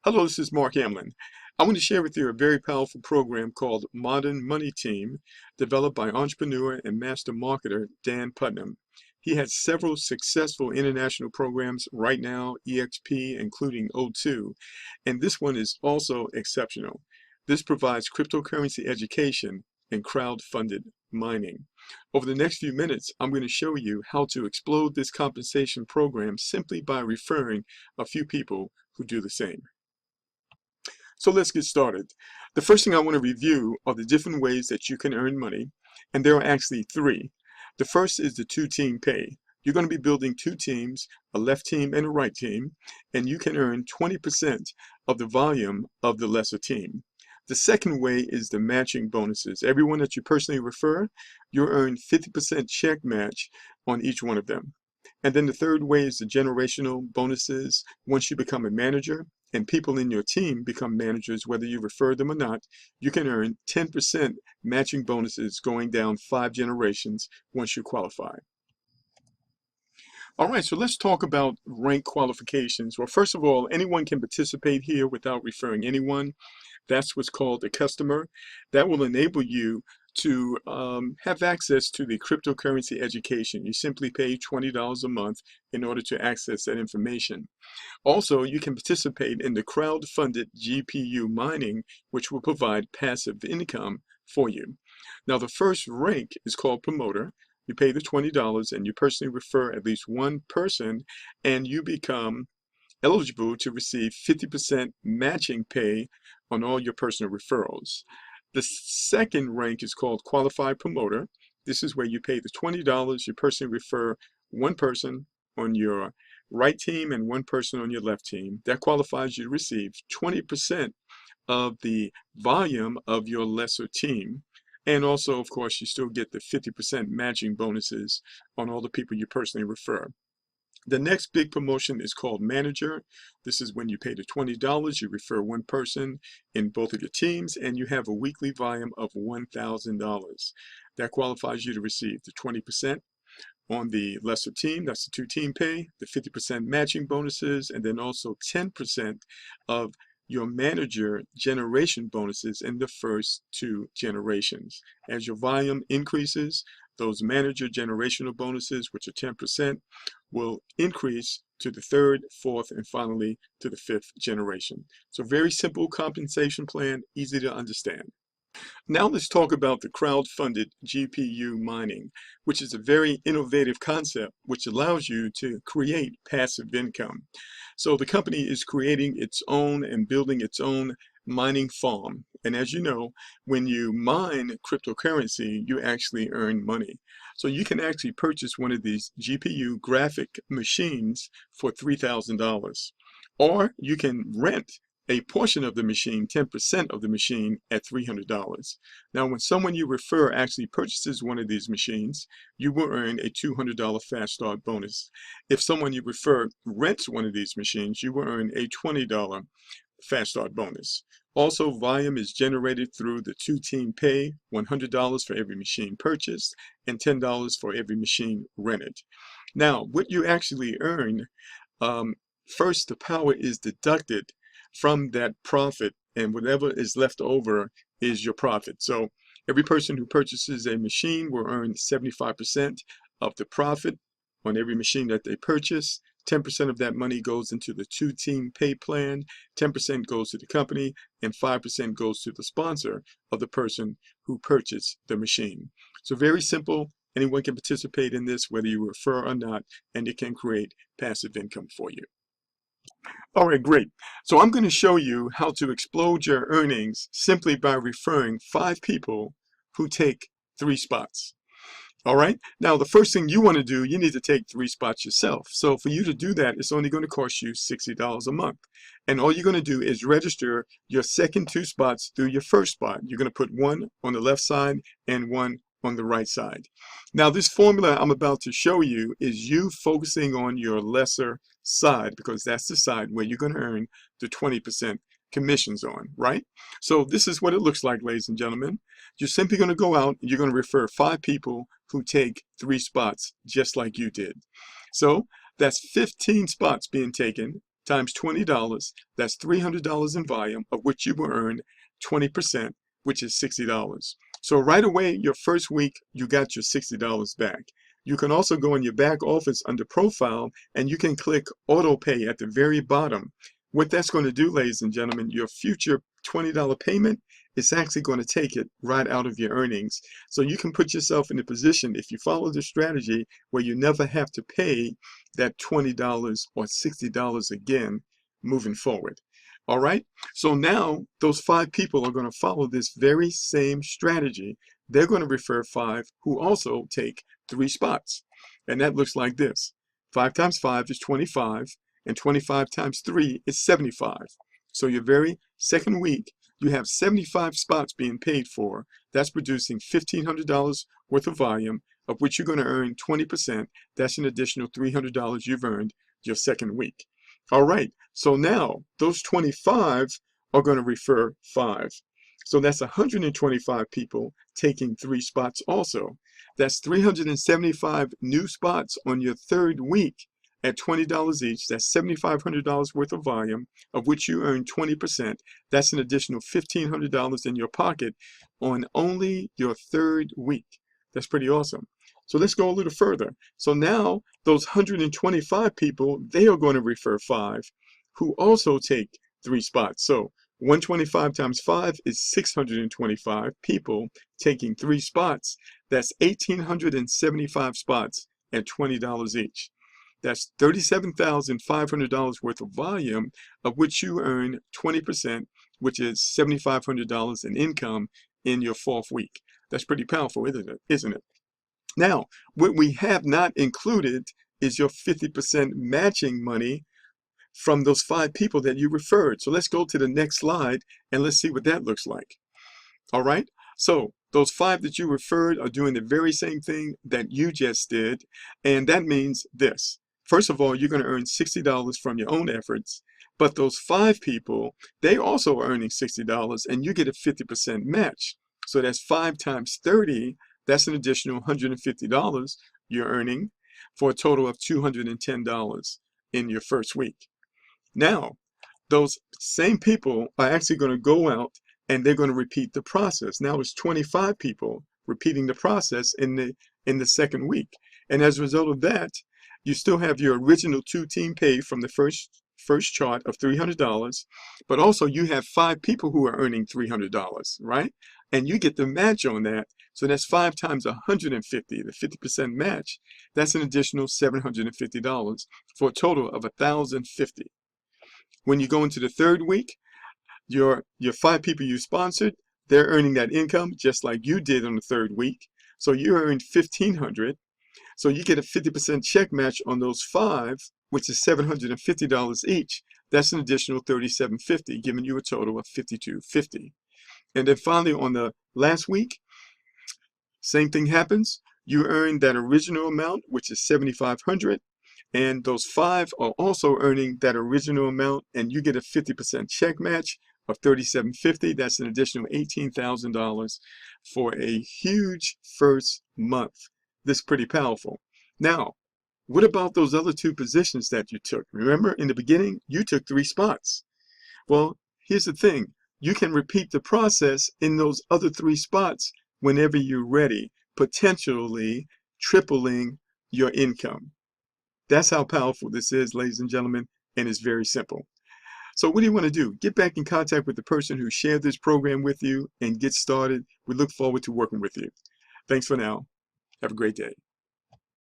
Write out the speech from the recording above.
Hello, this is Mark Hamlin. I want to share with you a very powerful program called Modern Money Team, developed by entrepreneur and master marketer Dan Putnam. He has several successful international programs right now, EXP, including O2, and this one is also exceptional. This provides cryptocurrency education and crowd-funded mining. Over the next few minutes, I'm going to show you how to explode this compensation program simply by referring a few people who do the same. So let's get started. The first thing I want to review are the different ways that you can earn money, and there are actually three. The first is the two-team pay. You're going to be building two teams, a left team and a right team, and you can earn 20% of the volume of the lesser team. The second way is the matching bonuses. Everyone that you personally refer, you'll earn 50% check match on each one of them. And then the third way is the generational bonuses. Once you become a manager and people in your team become managers, whether you refer them or not, you can earn 10% matching bonuses going down 5 generations once you qualify. All right, so let's talk about rank qualifications. Well, first of all, anyone can participate here without referring anyone. That's what's called a customer. That will enable you to have access to the cryptocurrency education. You simply pay $20 a month in order to access that information. Also, you can participate in the crowd-funded GPU mining, which will provide passive income for you. Now, the first rank is called promoter. You pay the $20 and you personally refer at least one person, and you become eligible to receive 50% matching pay on all your personal referrals. The second rank is called qualified promoter. This is where you pay the $20, you personally refer one person on your right team and one person on your left team. That qualifies you to receive 20% of the volume of your lesser team. And also, of course, you still get the 50% matching bonuses on all the people you personally refer. The next big promotion is called manager. This is when you pay the $20, you refer one person in both of your teams, and you have a weekly volume of $1,000. That qualifies you to receive the 20% on the lesser team, that's the two-team pay, the 50% matching bonuses, and then also 10% of your manager generation bonuses in the first 2 generations. As your volume increases, those manager generational bonuses, which are 10%, will increase to the 3rd, 4th, and finally to the 5th generation. So very simple compensation plan, easy to understand. Now let's talk about the crowd-funded GPU mining, which is a very innovative concept which allows you to create passive income. So the company is creating its own and building its own mining farm. And as you know, when you mine cryptocurrency, you actually earn money. So you can actually purchase one of these GPU graphic machines for $3,000. Or you can rent a portion of the machine, 10% of the machine, at $300. Now, when someone you refer actually purchases one of these machines, you will earn a $200 fast start bonus. If someone you refer rents one of these machines, you will earn a $20 fast start bonus. Also, volume is generated through the two-team pay, $100 for every machine purchased and $10 for every machine rented. Now, what you actually earn, first, the power is deducted from that profit, and whatever is left over is your profit. So every person who purchases a machine will earn 75% of the profit on every machine that they purchase. 10% of that money goes into the two-team pay plan, 10% goes to the company, and 5% goes to the sponsor of the person who purchased the machine. So very simple. Anyone can participate in this, whether you refer or not, and it can create passive income for you. All right, great. So I'm going to show you how to explode your earnings simply by referring 5 people who take 3 spots. All right. Now, the first thing you want to do, you need to take 3 spots yourself. So for you to do that, it's only going to cost you $60 a month. And all you're going to do is register your second 2 spots through your first spot. You're going to put one on the left side and one on the right side. Now, this formula I'm about to show you is you focusing on your lesser side, because that's the side where you're going to earn the 20% commissions on, right? So this is what it looks like, ladies and gentlemen. You're simply going to go out and you're going to refer 5 people who take 3 spots just like you did. So that's 15 spots being taken times $20, that's $300 in volume, of which you will earn 20%, which is $60. So right away, your first week, you got your $60 back. You can also go in your back office under Profile, and you can click Auto Pay at the very bottom. What that's going to do, ladies and gentlemen, your future $20 payment is actually going to take it right out of your earnings. So you can put yourself in a position, if you follow the strategy, where you never have to pay that $20 or $60 again moving forward. All right, so now those 5 people are going to follow this very same strategy. They're going to refer 5 who also take 3 spots. And that looks like this. 5 times 5 is 25, and 25 times 3 is 75. So your very second week, you have 75 spots being paid for. That's producing $1,500 worth of volume, of which you're going to earn 20%. That's an additional $300 you've earned your second week. All right, so now those 25 are going to refer 5. So that's 125 people taking 3 spots also. That's 375 new spots on your third week at $20 each. That's $7,500 worth of volume, of which you earn 20%. That's an additional $1,500 in your pocket on only your third week. That's pretty awesome. So let's go a little further. So now those 125 people, they are going to refer 5 who also take 3 spots. So 125 times 5 is 625 people taking 3 spots. That's 1,875 spots at $20 each. That's $37,500 worth of volume, of which you earn 20%, which is $7,500 in income in your 4th week. That's pretty powerful, isn't it? Now, what we have not included is your 50% matching money from those 5 people that you referred. So let's go to the next slide and let's see what that looks like. All right, so those 5 that you referred are doing the very same thing that you just did, and that means this. First of all, you're going to earn $60 from your own efforts, but those 5 people, they also are earning $60, and you get a 50% match. So that's 5 times 30, that's an additional $150 you're earning, for a total of $210 in your first week. Now, those same people are actually going to go out and they're going to repeat the process. Now it's 25 people repeating the process in the second week. And as a result of that, you still have your original 2 team pay from the first chart of $300, but also you have 5 people who are earning $300, right? And you get the match on that. So that's 5 times 150, the 50% match. That's an additional $750 for a total of $1,050. When you go into the third week, your 5 people you sponsored, they're earning that income just like you did on the third week. So you earned $1,500. So you get a 50% check match on those 5, which is $750 each. That's an additional $3,750, giving you a total of $5,250. And then finally, on the last week, same thing happens. You earn that original amount, which is $7,500, and those 5 are also earning that original amount, and you get a 50% check match of $3,750. That's an additional $18,000 for a huge first month. This is pretty powerful. Now, what about those other 2 positions that you took? Remember, in the beginning, you took 3 spots. Well, here's the thing. You can repeat the process in those other 3 spots whenever you're ready, potentially tripling your income. That's how powerful this is, ladies and gentlemen, and it's very simple. So what do you want to do? Get back in contact with the person who shared this program with you and get started. We look forward to working with you. Thanks for now. Have a great day.